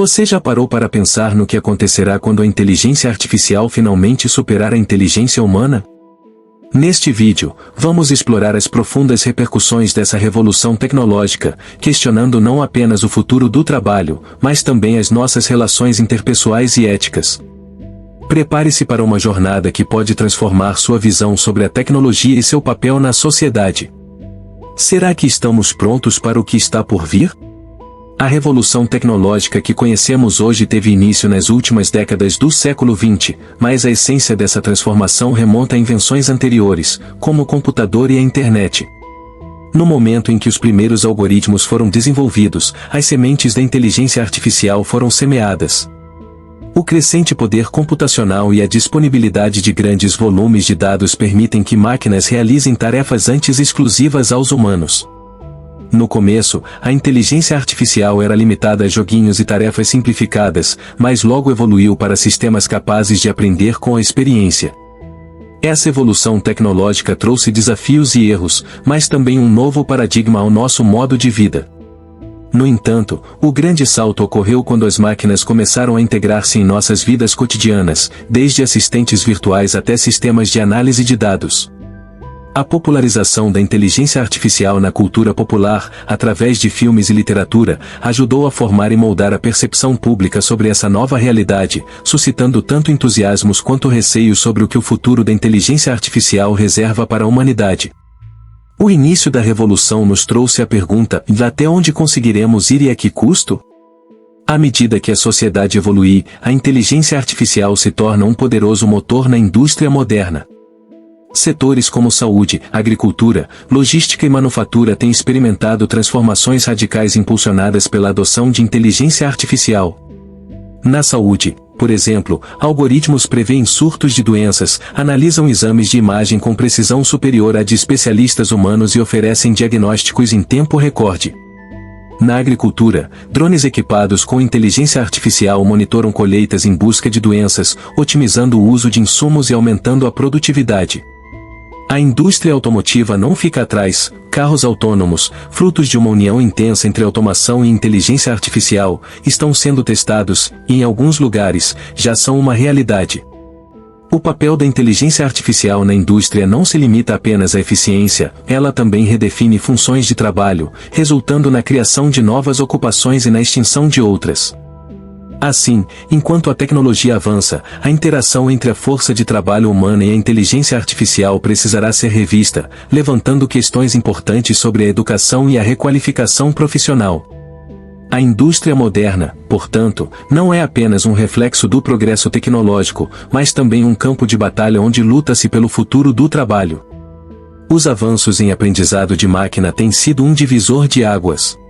Você já parou para pensar no que acontecerá quando a inteligência artificial finalmente superar a inteligência humana? Neste vídeo, vamos explorar as profundas repercussões dessa revolução tecnológica, questionando não apenas o futuro do trabalho, mas também as nossas relações interpessoais e éticas. Prepare-se para uma jornada que pode transformar sua visão sobre a tecnologia e seu papel na sociedade. Será que estamos prontos para o que está por vir? A revolução tecnológica que conhecemos hoje teve início nas últimas décadas do século XX, mas a essência dessa transformação remonta a invenções anteriores, como o computador e a internet. No momento em que os primeiros algoritmos foram desenvolvidos, as sementes da inteligência artificial foram semeadas. O crescente poder computacional e a disponibilidade de grandes volumes de dados permitem que máquinas realizem tarefas antes exclusivas aos humanos. No começo, a inteligência artificial era limitada a joguinhos e tarefas simplificadas, mas logo evoluiu para sistemas capazes de aprender com a experiência. Essa evolução tecnológica trouxe desafios e erros, mas também um novo paradigma ao nosso modo de vida. No entanto, o grande salto ocorreu quando as máquinas começaram a integrar-se em nossas vidas cotidianas, desde assistentes virtuais até sistemas de análise de dados. A popularização da inteligência artificial na cultura popular, através de filmes e literatura, ajudou a formar e moldar a percepção pública sobre essa nova realidade, suscitando tanto entusiasmos quanto receios sobre o que o futuro da inteligência artificial reserva para a humanidade. O início da revolução nos trouxe a pergunta: até onde conseguiremos ir e a que custo? À medida que a sociedade evolui, a inteligência artificial se torna um poderoso motor na indústria moderna. Setores como saúde, agricultura, logística e manufatura têm experimentado transformações radicais impulsionadas pela adoção de inteligência artificial. Na saúde, por exemplo, algoritmos preveem surtos de doenças, analisam exames de imagem com precisão superior à de especialistas humanos e oferecem diagnósticos em tempo recorde. Na agricultura, drones equipados com inteligência artificial monitoram colheitas em busca de doenças, otimizando o uso de insumos e aumentando a produtividade. A indústria automotiva não fica atrás. Carros autônomos, frutos de uma união intensa entre automação e inteligência artificial, estão sendo testados, e em alguns lugares, já são uma realidade. O papel da inteligência artificial na indústria não se limita apenas à eficiência, ela também redefine funções de trabalho, resultando na criação de novas ocupações e na extinção de outras. Assim, enquanto a tecnologia avança, a interação entre a força de trabalho humana e a inteligência artificial precisará ser revista, levantando questões importantes sobre a educação e a requalificação profissional. A indústria moderna, portanto, não é apenas um reflexo do progresso tecnológico, mas também um campo de batalha onde luta-se pelo futuro do trabalho. Os avanços em aprendizado de máquina têm sido um divisor de águas.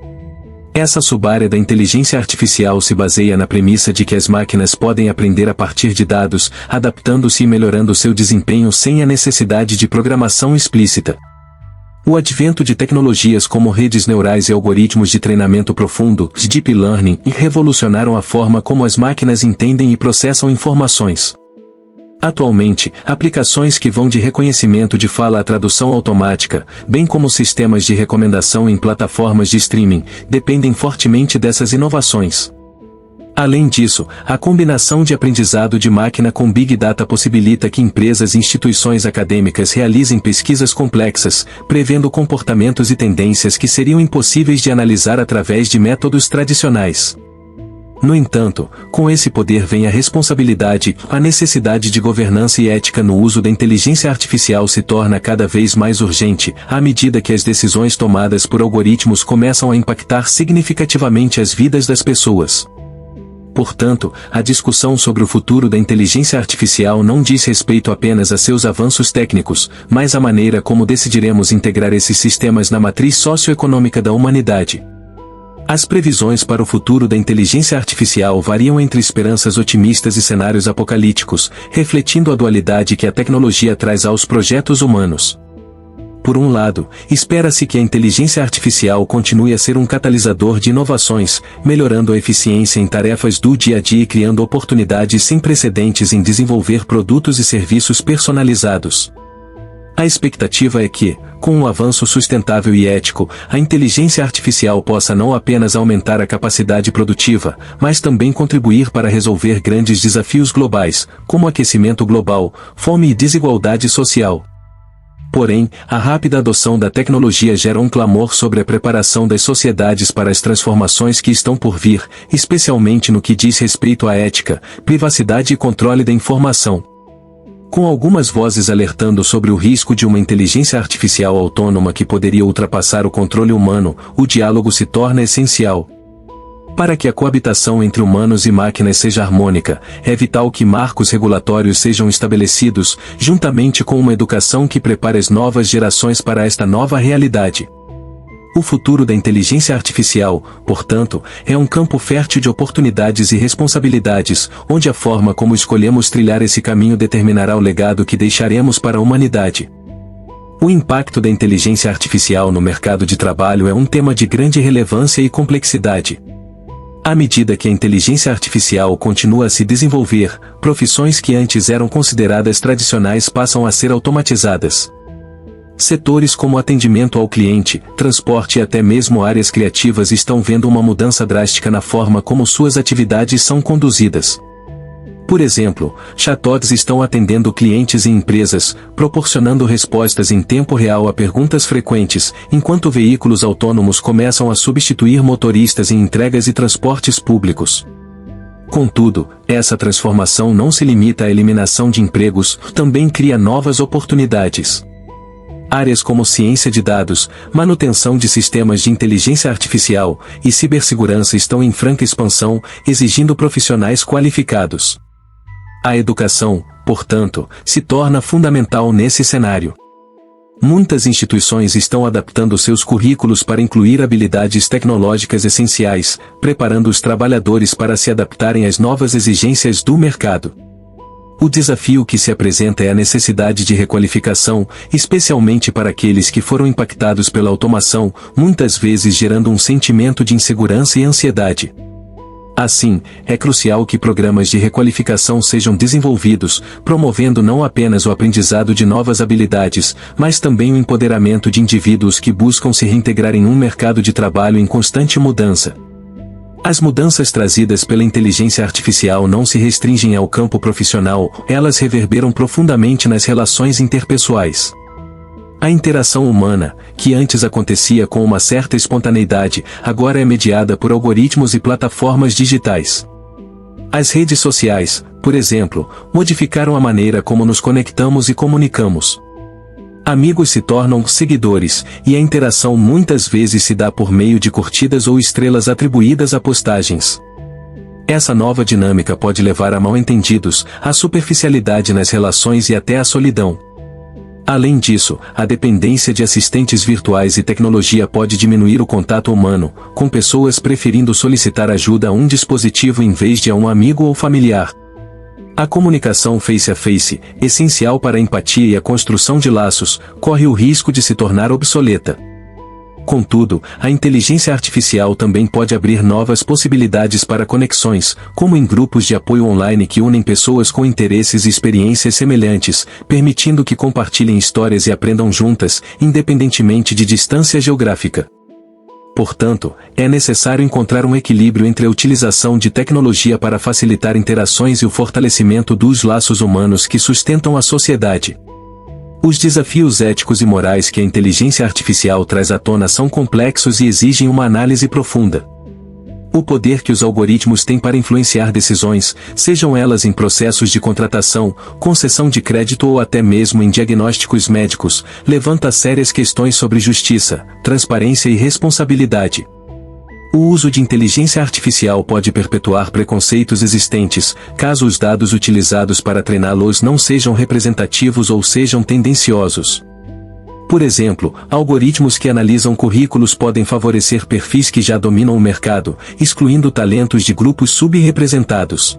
Essa subárea da inteligência artificial se baseia na premissa de que as máquinas podem aprender a partir de dados, adaptando-se e melhorando seu desempenho sem a necessidade de programação explícita. O advento de tecnologias como redes neurais e algoritmos de treinamento profundo, Deep Learning, revolucionaram a forma como as máquinas entendem e processam informações. Atualmente, aplicações que vão de reconhecimento de fala à tradução automática, bem como sistemas de recomendação em plataformas de streaming, dependem fortemente dessas inovações. Além disso, a combinação de aprendizado de máquina com Big Data possibilita que empresas e instituições acadêmicas realizem pesquisas complexas, prevendo comportamentos e tendências que seriam impossíveis de analisar através de métodos tradicionais. No entanto, com esse poder vem a responsabilidade, a necessidade de governança e ética no uso da inteligência artificial se torna cada vez mais urgente, à medida que as decisões tomadas por algoritmos começam a impactar significativamente as vidas das pessoas. Portanto, a discussão sobre o futuro da inteligência artificial não diz respeito apenas a seus avanços técnicos, mas à maneira como decidiremos integrar esses sistemas na matriz socioeconômica da humanidade. As previsões para o futuro da inteligência artificial variam entre esperanças otimistas e cenários apocalípticos, refletindo a dualidade que a tecnologia traz aos projetos humanos. Por um lado, espera-se que a inteligência artificial continue a ser um catalisador de inovações, melhorando a eficiência em tarefas do dia a dia e criando oportunidades sem precedentes em desenvolver produtos e serviços personalizados. A expectativa é que, com um avanço sustentável e ético, a inteligência artificial possa não apenas aumentar a capacidade produtiva, mas também contribuir para resolver grandes desafios globais, como aquecimento global, fome e desigualdade social. Porém, a rápida adoção da tecnologia gera um clamor sobre a preparação das sociedades para as transformações que estão por vir, especialmente no que diz respeito à ética, privacidade e controle da informação. Com algumas vozes alertando sobre o risco de uma inteligência artificial autônoma que poderia ultrapassar o controle humano, o diálogo se torna essencial. Para que a coabitação entre humanos e máquinas seja harmônica, é vital que marcos regulatórios sejam estabelecidos, juntamente com uma educação que prepare as novas gerações para esta nova realidade. O futuro da inteligência artificial, portanto, é um campo fértil de oportunidades e responsabilidades, onde a forma como escolhemos trilhar esse caminho determinará o legado que deixaremos para a humanidade. O impacto da inteligência artificial no mercado de trabalho é um tema de grande relevância e complexidade. À medida que a inteligência artificial continua a se desenvolver, profissões que antes eram consideradas tradicionais passam a ser automatizadas. Setores como atendimento ao cliente, transporte e até mesmo áreas criativas estão vendo uma mudança drástica na forma como suas atividades são conduzidas. Por exemplo, chatbots estão atendendo clientes e empresas, proporcionando respostas em tempo real a perguntas frequentes, enquanto veículos autônomos começam a substituir motoristas em entregas e transportes públicos. Contudo, essa transformação não se limita à eliminação de empregos, também cria novas oportunidades. Áreas como ciência de dados, manutenção de sistemas de inteligência artificial e cibersegurança estão em franca expansão, exigindo profissionais qualificados. A educação, portanto, se torna fundamental nesse cenário. Muitas instituições estão adaptando seus currículos para incluir habilidades tecnológicas essenciais, preparando os trabalhadores para se adaptarem às novas exigências do mercado. O desafio que se apresenta é a necessidade de requalificação, especialmente para aqueles que foram impactados pela automação, muitas vezes gerando um sentimento de insegurança e ansiedade. Assim, é crucial que programas de requalificação sejam desenvolvidos, promovendo não apenas o aprendizado de novas habilidades, mas também o empoderamento de indivíduos que buscam se reintegrar em um mercado de trabalho em constante mudança. As mudanças trazidas pela inteligência artificial não se restringem ao campo profissional, elas reverberam profundamente nas relações interpessoais. A interação humana, que antes acontecia com uma certa espontaneidade, agora é mediada por algoritmos e plataformas digitais. As redes sociais, por exemplo, modificaram a maneira como nos conectamos e comunicamos. Amigos se tornam seguidores, e a interação muitas vezes se dá por meio de curtidas ou estrelas atribuídas a postagens. Essa nova dinâmica pode levar a mal-entendidos, a superficialidade nas relações e até a solidão. Além disso, a dependência de assistentes virtuais e tecnologia pode diminuir o contato humano, com pessoas preferindo solicitar ajuda a um dispositivo em vez de a um amigo ou familiar. A comunicação face a face, essencial para a empatia e a construção de laços, corre o risco de se tornar obsoleta. Contudo, a inteligência artificial também pode abrir novas possibilidades para conexões, como em grupos de apoio online que unem pessoas com interesses e experiências semelhantes, permitindo que compartilhem histórias e aprendam juntas, independentemente de distância geográfica. Portanto, é necessário encontrar um equilíbrio entre a utilização de tecnologia para facilitar interações e o fortalecimento dos laços humanos que sustentam a sociedade. Os desafios éticos e morais que a inteligência artificial traz à tona são complexos e exigem uma análise profunda. O poder que os algoritmos têm para influenciar decisões, sejam elas em processos de contratação, concessão de crédito ou até mesmo em diagnósticos médicos, levanta sérias questões sobre justiça, transparência e responsabilidade. O uso de inteligência artificial pode perpetuar preconceitos existentes, caso os dados utilizados para treiná-los não sejam representativos ou sejam tendenciosos. Por exemplo, algoritmos que analisam currículos podem favorecer perfis que já dominam o mercado, excluindo talentos de grupos subrepresentados.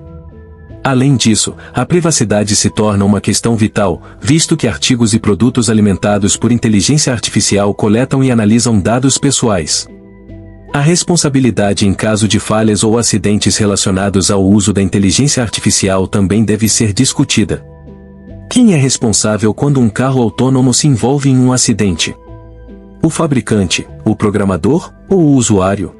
Além disso, a privacidade se torna uma questão vital, visto que artigos e produtos alimentados por inteligência artificial coletam e analisam dados pessoais. A responsabilidade em caso de falhas ou acidentes relacionados ao uso da inteligência artificial também deve ser discutida. Quem é responsável quando um carro autônomo se envolve em um acidente? O fabricante, o programador ou o usuário?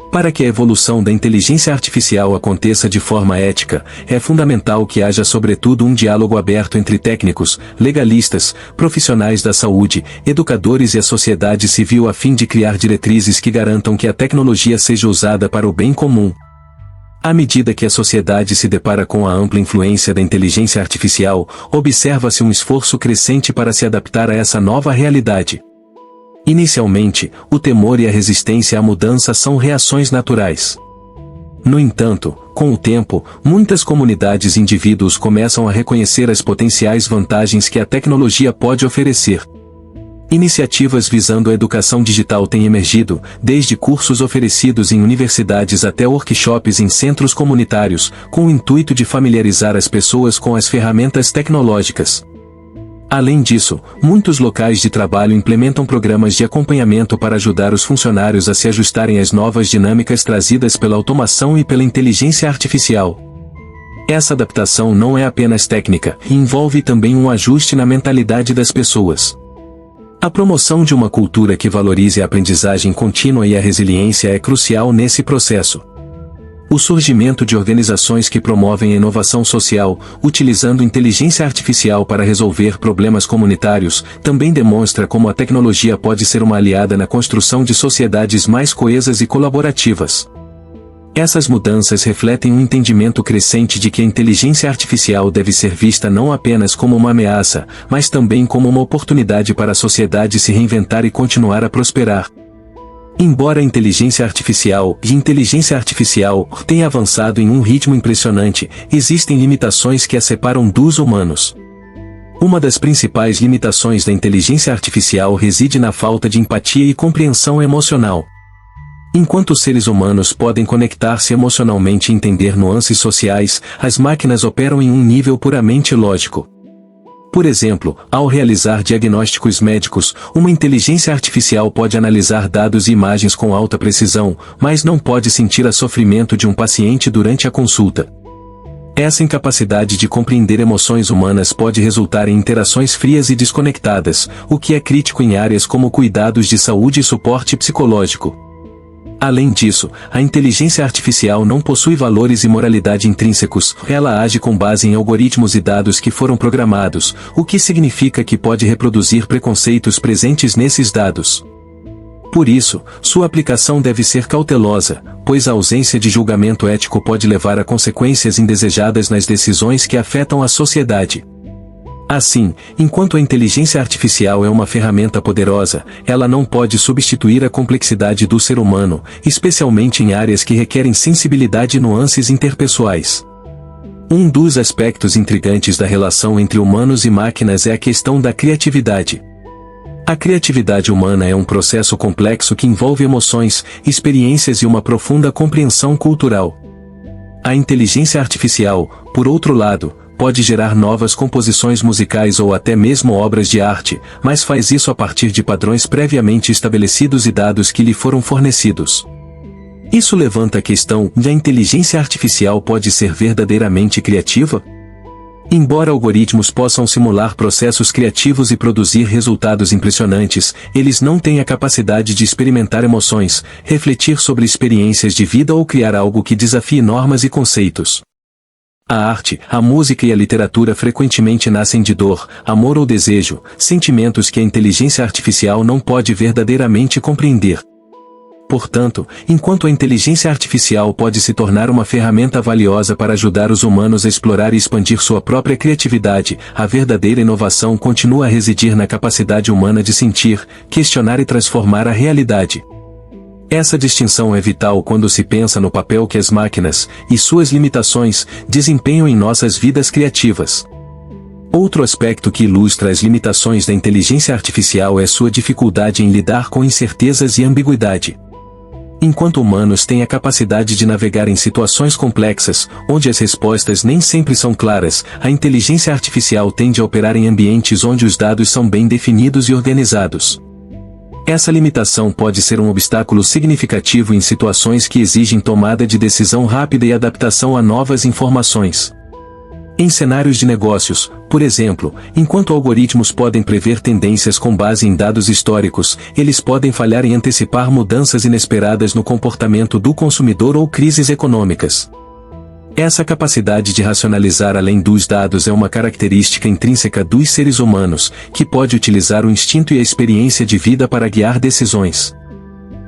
Para que a evolução da inteligência artificial aconteça de forma ética, é fundamental que haja sobretudo um diálogo aberto entre técnicos, legalistas, profissionais da saúde, educadores e a sociedade civil a fim de criar diretrizes que garantam que a tecnologia seja usada para o bem comum. À medida que a sociedade se depara com a ampla influência da inteligência artificial, observa-se um esforço crescente para se adaptar a essa nova realidade. Inicialmente, o temor e a resistência à mudança são reações naturais. No entanto, com o tempo, muitas comunidades e indivíduos começam a reconhecer as potenciais vantagens que a tecnologia pode oferecer. Iniciativas visando a educação digital têm emergido, desde cursos oferecidos em universidades até workshops em centros comunitários, com o intuito de familiarizar as pessoas com as ferramentas tecnológicas. Além disso, muitos locais de trabalho implementam programas de acompanhamento para ajudar os funcionários a se ajustarem às novas dinâmicas trazidas pela automação e pela inteligência artificial. Essa adaptação não é apenas técnica, e envolve também um ajuste na mentalidade das pessoas. A promoção de uma cultura que valorize a aprendizagem contínua e a resiliência é crucial nesse processo. O surgimento de organizações que promovem a inovação social, utilizando inteligência artificial para resolver problemas comunitários, também demonstra como a tecnologia pode ser uma aliada na construção de sociedades mais coesas e colaborativas. Essas mudanças refletem um entendimento crescente de que a inteligência artificial deve ser vista não apenas como uma ameaça, mas também como uma oportunidade para a sociedade se reinventar e continuar a prosperar. Embora a inteligência artificial tenha avançado em um ritmo impressionante, existem limitações que a separam dos humanos. Uma das principais limitações da inteligência artificial reside na falta de empatia e compreensão emocional. Enquanto os seres humanos podem conectar-se emocionalmente e entender nuances sociais, as máquinas operam em um nível puramente lógico. Por exemplo, ao realizar diagnósticos médicos, uma inteligência artificial pode analisar dados e imagens com alta precisão, mas não pode sentir o sofrimento de um paciente durante a consulta. Essa incapacidade de compreender emoções humanas pode resultar em interações frias e desconectadas, o que é crítico em áreas como cuidados de saúde e suporte psicológico. Além disso, a inteligência artificial não possui valores e moralidade intrínsecos, ela age com base em algoritmos e dados que foram programados, o que significa que pode reproduzir preconceitos presentes nesses dados. Por isso, sua aplicação deve ser cautelosa, pois a ausência de julgamento ético pode levar a consequências indesejadas nas decisões que afetam a sociedade. Assim, enquanto a inteligência artificial é uma ferramenta poderosa, ela não pode substituir a complexidade do ser humano, especialmente em áreas que requerem sensibilidade e nuances interpessoais. Um dos aspectos intrigantes da relação entre humanos e máquinas é a questão da criatividade. A criatividade humana é um processo complexo que envolve emoções, experiências e uma profunda compreensão cultural. A inteligência artificial, por outro lado, pode gerar novas composições musicais ou até mesmo obras de arte, mas faz isso a partir de padrões previamente estabelecidos e dados que lhe foram fornecidos. Isso levanta a questão de a inteligência artificial pode ser verdadeiramente criativa? Embora algoritmos possam simular processos criativos e produzir resultados impressionantes, eles não têm a capacidade de experimentar emoções, refletir sobre experiências de vida ou criar algo que desafie normas e conceitos. A arte, a música e a literatura frequentemente nascem de dor, amor ou desejo, sentimentos que a inteligência artificial não pode verdadeiramente compreender. Portanto, enquanto a inteligência artificial pode se tornar uma ferramenta valiosa para ajudar os humanos a explorar e expandir sua própria criatividade, a verdadeira inovação continua a residir na capacidade humana de sentir, questionar e transformar a realidade. Essa distinção é vital quando se pensa no papel que as máquinas, e suas limitações, desempenham em nossas vidas criativas. Outro aspecto que ilustra as limitações da inteligência artificial é sua dificuldade em lidar com incertezas e ambiguidade. Enquanto humanos têm a capacidade de navegar em situações complexas, onde as respostas nem sempre são claras, a inteligência artificial tende a operar em ambientes onde os dados são bem definidos e organizados. Essa limitação pode ser um obstáculo significativo em situações que exigem tomada de decisão rápida e adaptação a novas informações. Em cenários de negócios, por exemplo, enquanto algoritmos podem prever tendências com base em dados históricos, eles podem falhar em antecipar mudanças inesperadas no comportamento do consumidor ou crises econômicas. Essa capacidade de racionalizar além dos dados é uma característica intrínseca dos seres humanos, que pode utilizar o instinto e a experiência de vida para guiar decisões.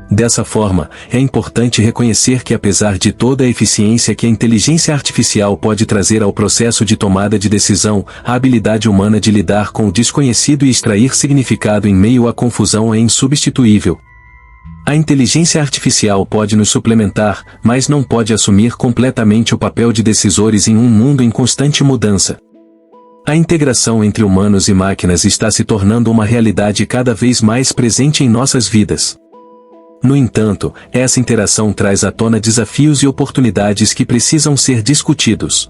Dessa forma, é importante reconhecer que apesar de toda a eficiência que a inteligência artificial pode trazer ao processo de tomada de decisão, a habilidade humana de lidar com o desconhecido e extrair significado em meio à confusão é insubstituível. A inteligência artificial pode nos suplementar, mas não pode assumir completamente o papel de decisores em um mundo em constante mudança. A integração entre humanos e máquinas está se tornando uma realidade cada vez mais presente em nossas vidas. No entanto, essa interação traz à tona desafios e oportunidades que precisam ser discutidos.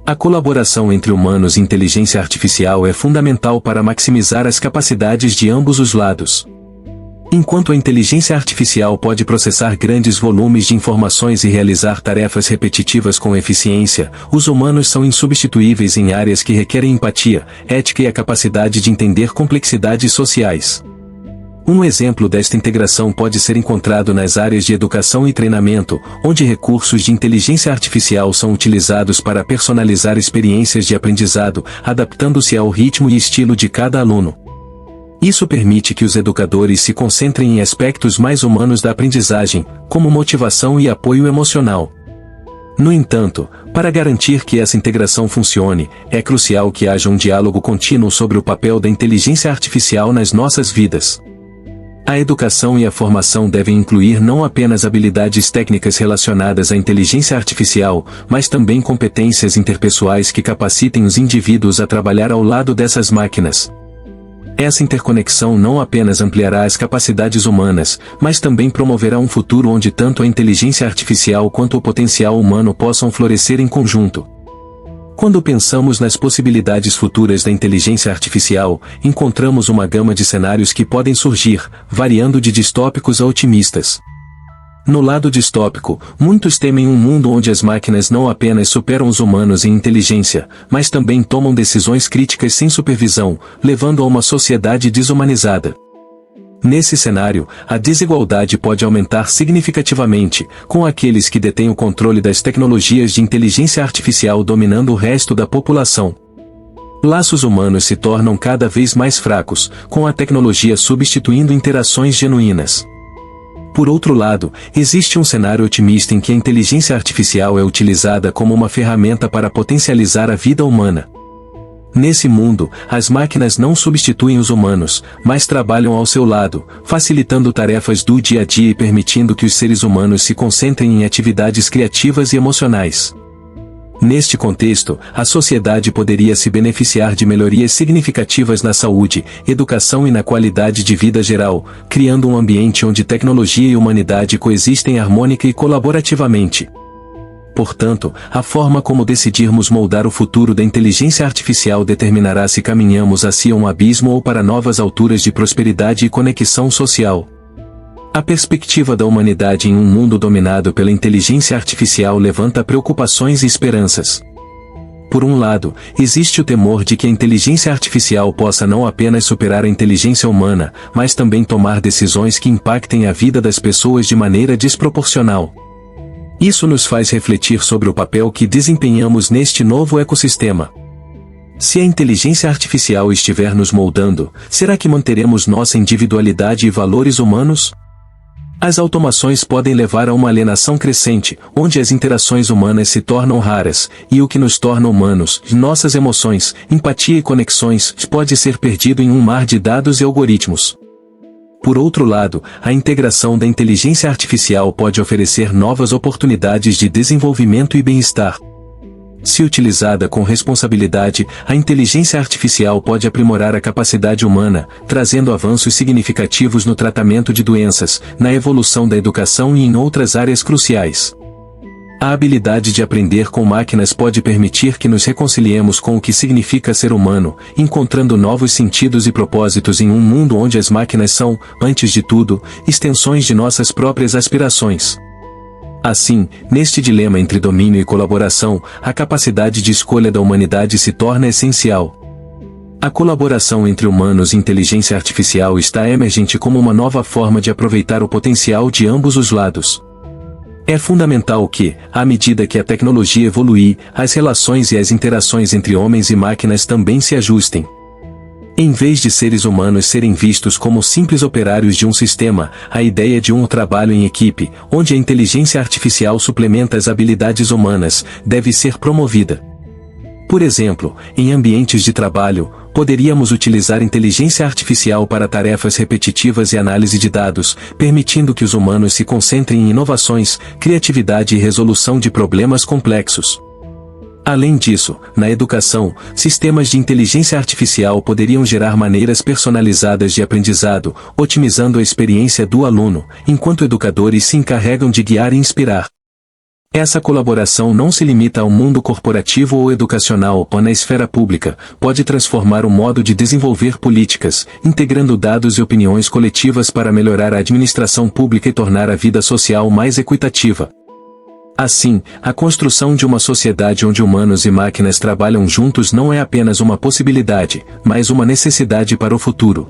A colaboração entre humanos e inteligência artificial é fundamental para maximizar as capacidades de ambos os lados. Enquanto a inteligência artificial pode processar grandes volumes de informações e realizar tarefas repetitivas com eficiência, os humanos são insubstituíveis em áreas que requerem empatia, ética e a capacidade de entender complexidades sociais. Um exemplo desta integração pode ser encontrado nas áreas de educação e treinamento, onde recursos de inteligência artificial são utilizados para personalizar experiências de aprendizado, adaptando-se ao ritmo e estilo de cada aluno. Isso permite que os educadores se concentrem em aspectos mais humanos da aprendizagem, como motivação e apoio emocional. No entanto, para garantir que essa integração funcione, é crucial que haja um diálogo contínuo sobre o papel da inteligência artificial nas nossas vidas. A educação e a formação devem incluir não apenas habilidades técnicas relacionadas à inteligência artificial, mas também competências interpessoais que capacitem os indivíduos a trabalhar ao lado dessas máquinas. Essa interconexão não apenas ampliará as capacidades humanas, mas também promoverá um futuro onde tanto a inteligência artificial quanto o potencial humano possam florescer em conjunto. Quando pensamos nas possibilidades futuras da inteligência artificial, encontramos uma gama de cenários que podem surgir, variando de distópicos a otimistas. No lado distópico, muitos temem um mundo onde as máquinas não apenas superam os humanos em inteligência, mas também tomam decisões críticas sem supervisão, levando a uma sociedade desumanizada. Nesse cenário, a desigualdade pode aumentar significativamente, com aqueles que detêm o controle das tecnologias de inteligência artificial dominando o resto da população. Laços humanos se tornam cada vez mais fracos, com a tecnologia substituindo interações genuínas. Por outro lado, existe um cenário otimista em que a inteligência artificial é utilizada como uma ferramenta para potencializar a vida humana. Nesse mundo, as máquinas não substituem os humanos, mas trabalham ao seu lado, facilitando tarefas do dia a dia e permitindo que os seres humanos se concentrem em atividades criativas e emocionais. Neste contexto, a sociedade poderia se beneficiar de melhorias significativas na saúde, educação e na qualidade de vida geral, criando um ambiente onde tecnologia e humanidade coexistem harmônica e colaborativamente. Portanto, a forma como decidirmos moldar o futuro da inteligência artificial determinará se caminhamos hacia um abismo ou para novas alturas de prosperidade e conexão social. A perspectiva da humanidade em um mundo dominado pela inteligência artificial levanta preocupações e esperanças. Por um lado, existe o temor de que a inteligência artificial possa não apenas superar a inteligência humana, mas também tomar decisões que impactem a vida das pessoas de maneira desproporcional. Isso nos faz refletir sobre o papel que desempenhamos neste novo ecossistema. Se a inteligência artificial estiver nos moldando, será que manteremos nossa individualidade e valores humanos? As automações podem levar a uma alienação crescente, onde as interações humanas se tornam raras, e o que nos torna humanos, nossas emoções, empatia e conexões, pode ser perdido em um mar de dados e algoritmos. Por outro lado, a integração da inteligência artificial pode oferecer novas oportunidades de desenvolvimento e bem-estar. Se utilizada com responsabilidade, a inteligência artificial pode aprimorar a capacidade humana, trazendo avanços significativos no tratamento de doenças, na evolução da educação e em outras áreas cruciais. A habilidade de aprender com máquinas pode permitir que nos reconciliemos com o que significa ser humano, encontrando novos sentidos e propósitos em um mundo onde as máquinas são, antes de tudo, extensões de nossas próprias aspirações. Assim, neste dilema entre domínio e colaboração, a capacidade de escolha da humanidade se torna essencial. A colaboração entre humanos e inteligência artificial está emergente como uma nova forma de aproveitar o potencial de ambos os lados. É fundamental que, à medida que a tecnologia evoluir, as relações e as interações entre homens e máquinas também se ajustem. Em vez de seres humanos serem vistos como simples operários de um sistema, a ideia de um trabalho em equipe, onde a inteligência artificial suplementa as habilidades humanas, deve ser promovida. Por exemplo, em ambientes de trabalho, poderíamos utilizar inteligência artificial para tarefas repetitivas e análise de dados, permitindo que os humanos se concentrem em inovações, criatividade e resolução de problemas complexos. Além disso, na educação, sistemas de inteligência artificial poderiam gerar maneiras personalizadas de aprendizado, otimizando a experiência do aluno, enquanto educadores se encarregam de guiar e inspirar. Essa colaboração não se limita ao mundo corporativo ou educacional ou na esfera pública, pode transformar o modo de desenvolver políticas, integrando dados e opiniões coletivas para melhorar a administração pública e tornar a vida social mais equitativa. Assim, a construção de uma sociedade onde humanos e máquinas trabalham juntos não é apenas uma possibilidade, mas uma necessidade para o futuro.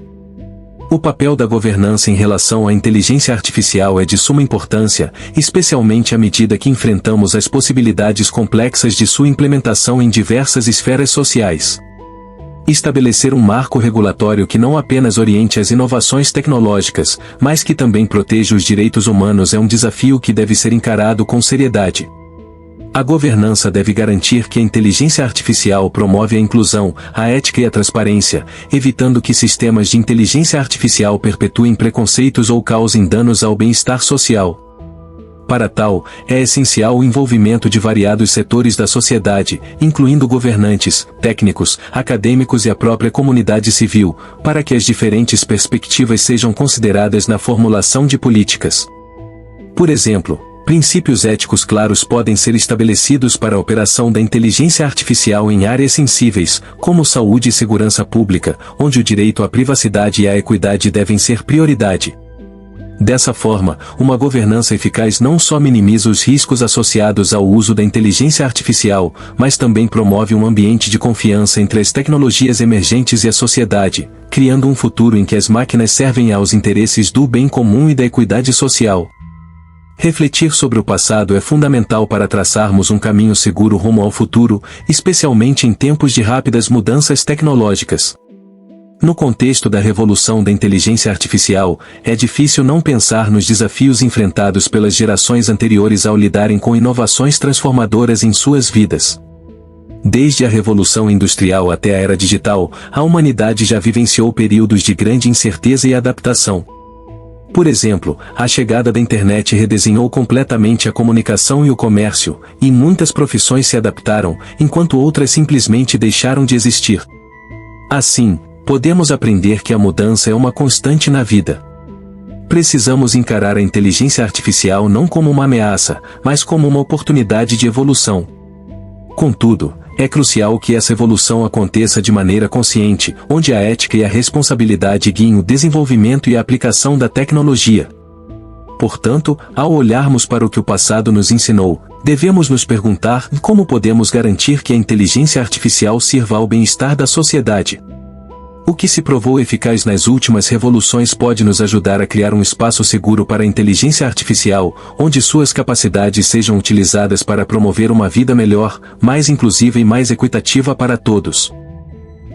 O papel da governança em relação à inteligência artificial é de suma importância, especialmente à medida que enfrentamos as possibilidades complexas de sua implementação em diversas esferas sociais. Estabelecer um marco regulatório que não apenas oriente as inovações tecnológicas, mas que também proteja os direitos humanos é um desafio que deve ser encarado com seriedade. A governança deve garantir que a inteligência artificial promove a inclusão, a ética e a transparência, evitando que sistemas de inteligência artificial perpetuem preconceitos ou causem danos ao bem-estar social. Para tal, é essencial o envolvimento de variados setores da sociedade, incluindo governantes, técnicos, acadêmicos e a própria comunidade civil, para que as diferentes perspectivas sejam consideradas na formulação de políticas. Por exemplo, princípios éticos claros podem ser estabelecidos para a operação da inteligência artificial em áreas sensíveis, como saúde e segurança pública, onde o direito à privacidade e à equidade devem ser prioridade. Dessa forma, uma governança eficaz não só minimiza os riscos associados ao uso da inteligência artificial, mas também promove um ambiente de confiança entre as tecnologias emergentes e a sociedade, criando um futuro em que as máquinas servem aos interesses do bem comum e da equidade social. Refletir sobre o passado é fundamental para traçarmos um caminho seguro rumo ao futuro, especialmente em tempos de rápidas mudanças tecnológicas. No contexto da revolução da inteligência artificial, é difícil não pensar nos desafios enfrentados pelas gerações anteriores ao lidarem com inovações transformadoras em suas vidas. Desde a Revolução Industrial até a Era Digital, a humanidade já vivenciou períodos de grande incerteza e adaptação. Por exemplo, a chegada da internet redesenhou completamente a comunicação e o comércio, e muitas profissões se adaptaram, enquanto outras simplesmente deixaram de existir. Assim, podemos aprender que a mudança é uma constante na vida. Precisamos encarar a inteligência artificial não como uma ameaça, mas como uma oportunidade de evolução. Contudo, é crucial que essa evolução aconteça de maneira consciente, onde a ética e a responsabilidade guiem o desenvolvimento e a aplicação da tecnologia. Portanto, ao olharmos para o que o passado nos ensinou, devemos nos perguntar como podemos garantir que a inteligência artificial sirva ao bem-estar da sociedade. O que se provou eficaz nas últimas revoluções pode nos ajudar a criar um espaço seguro para a inteligência artificial, onde suas capacidades sejam utilizadas para promover uma vida melhor, mais inclusiva e mais equitativa para todos.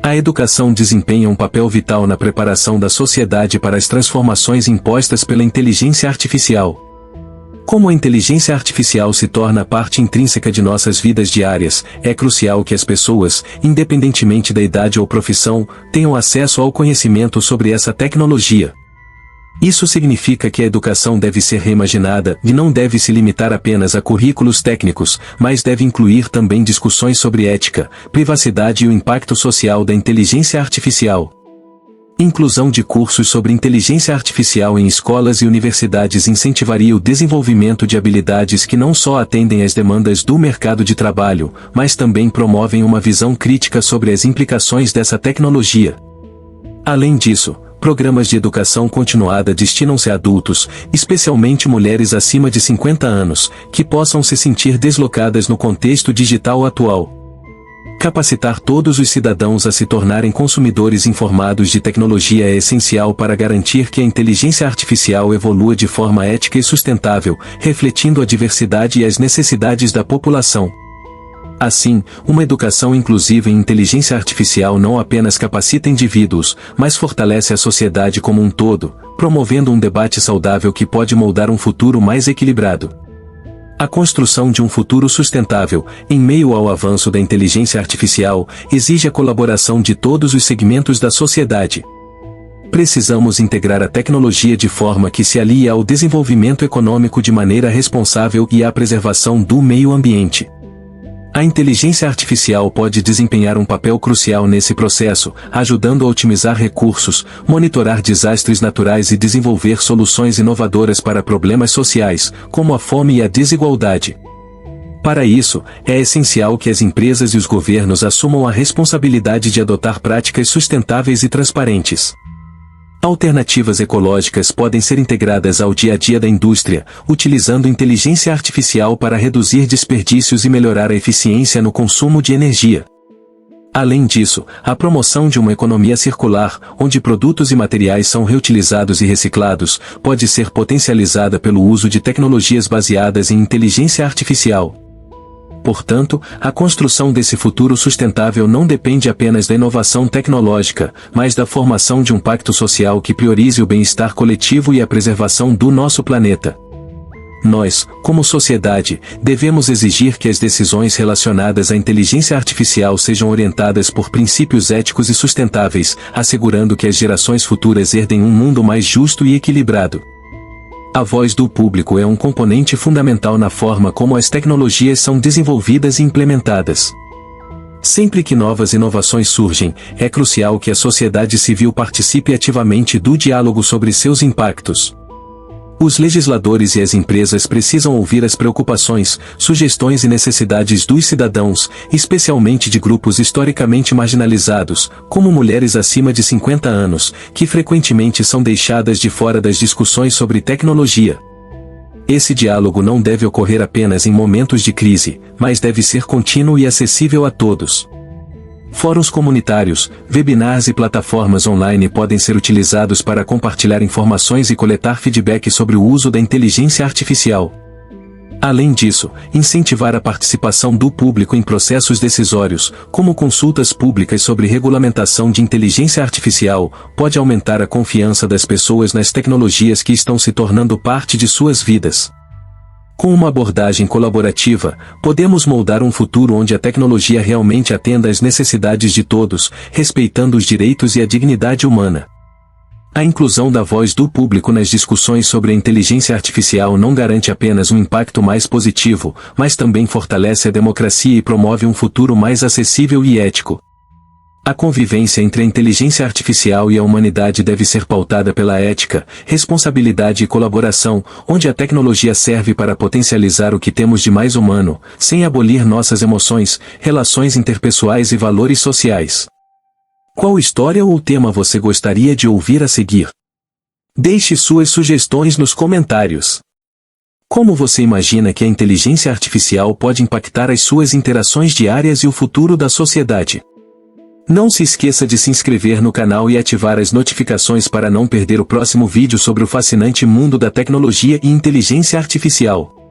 A educação desempenha um papel vital na preparação da sociedade para as transformações impostas pela inteligência artificial. Como a inteligência artificial se torna parte intrínseca de nossas vidas diárias, é crucial que as pessoas, independentemente da idade ou profissão, tenham acesso ao conhecimento sobre essa tecnologia. Isso significa que a educação deve ser reimaginada e não deve se limitar apenas a currículos técnicos, mas deve incluir também discussões sobre ética, privacidade e o impacto social da inteligência artificial. Inclusão de cursos sobre inteligência artificial em escolas e universidades incentivaria o desenvolvimento de habilidades que não só atendem às demandas do mercado de trabalho, mas também promovem uma visão crítica sobre as implicações dessa tecnologia. Além disso, Programas de educação continuada destinam-se a adultos, especialmente mulheres acima de 50 anos, que possam se sentir deslocadas no contexto digital atual. Capacitar todos os cidadãos a se tornarem consumidores informados de tecnologia é essencial para garantir que a inteligência artificial evolua de forma ética e sustentável, refletindo a diversidade e as necessidades da população. Assim, uma educação inclusiva em inteligência artificial não apenas capacita indivíduos, mas fortalece a sociedade como um todo, promovendo um debate saudável que pode moldar um futuro mais equilibrado. A construção de um futuro sustentável, em meio ao avanço da inteligência artificial, exige a colaboração de todos os segmentos da sociedade. Precisamos integrar a tecnologia de forma que se alie ao desenvolvimento econômico de maneira responsável e à preservação do meio ambiente. A inteligência artificial pode desempenhar um papel crucial nesse processo, ajudando a otimizar recursos, monitorar desastres naturais e desenvolver soluções inovadoras para problemas sociais, como a fome e a desigualdade. Para isso, é essencial que as empresas e os governos assumam a responsabilidade de adotar práticas sustentáveis e transparentes. Alternativas ecológicas podem ser integradas ao dia a dia da indústria, utilizando inteligência artificial para reduzir desperdícios e melhorar a eficiência no consumo de energia. Além disso, a promoção de uma economia circular, onde produtos e materiais são reutilizados e reciclados, pode ser potencializada pelo uso de tecnologias baseadas em inteligência artificial. Portanto, a construção desse futuro sustentável não depende apenas da inovação tecnológica, mas da formação de um pacto social que priorize o bem-estar coletivo e a preservação do nosso planeta. Nós, como sociedade, devemos exigir que as decisões relacionadas à inteligência artificial sejam orientadas por princípios éticos e sustentáveis, assegurando que as gerações futuras herdem um mundo mais justo e equilibrado. A voz do público é um componente fundamental na forma como as tecnologias são desenvolvidas e implementadas. Sempre que novas inovações surgem, é crucial que a sociedade civil participe ativamente do diálogo sobre seus impactos. Os legisladores e as empresas precisam ouvir as preocupações, sugestões e necessidades dos cidadãos, especialmente de grupos historicamente marginalizados, como mulheres acima de 50 anos, que frequentemente são deixadas de fora das discussões sobre tecnologia. Esse diálogo não deve ocorrer apenas em momentos de crise, mas deve ser contínuo e acessível a todos. Fóruns comunitários, webinars e plataformas online podem ser utilizados para compartilhar informações e coletar feedback sobre o uso da inteligência artificial. Além disso, incentivar a participação do público em processos decisórios, como consultas públicas sobre regulamentação de inteligência artificial, pode aumentar a confiança das pessoas nas tecnologias que estão se tornando parte de suas vidas. Com uma abordagem colaborativa, podemos moldar um futuro onde a tecnologia realmente atenda às necessidades de todos, respeitando os direitos e a dignidade humana. A inclusão da voz do público nas discussões sobre a inteligência artificial não garante apenas um impacto mais positivo, mas também fortalece a democracia e promove um futuro mais acessível e ético. A convivência entre a inteligência artificial e a humanidade deve ser pautada pela ética, responsabilidade e colaboração, onde a tecnologia serve para potencializar o que temos de mais humano, sem abolir nossas emoções, relações interpessoais e valores sociais. Qual história ou tema você gostaria de ouvir a seguir? Deixe suas sugestões nos comentários. Como você imagina que a inteligência artificial pode impactar as suas interações diárias e o futuro da sociedade? Não se esqueça de se inscrever no canal e ativar as notificações para não perder o próximo vídeo sobre o fascinante mundo da tecnologia e inteligência artificial.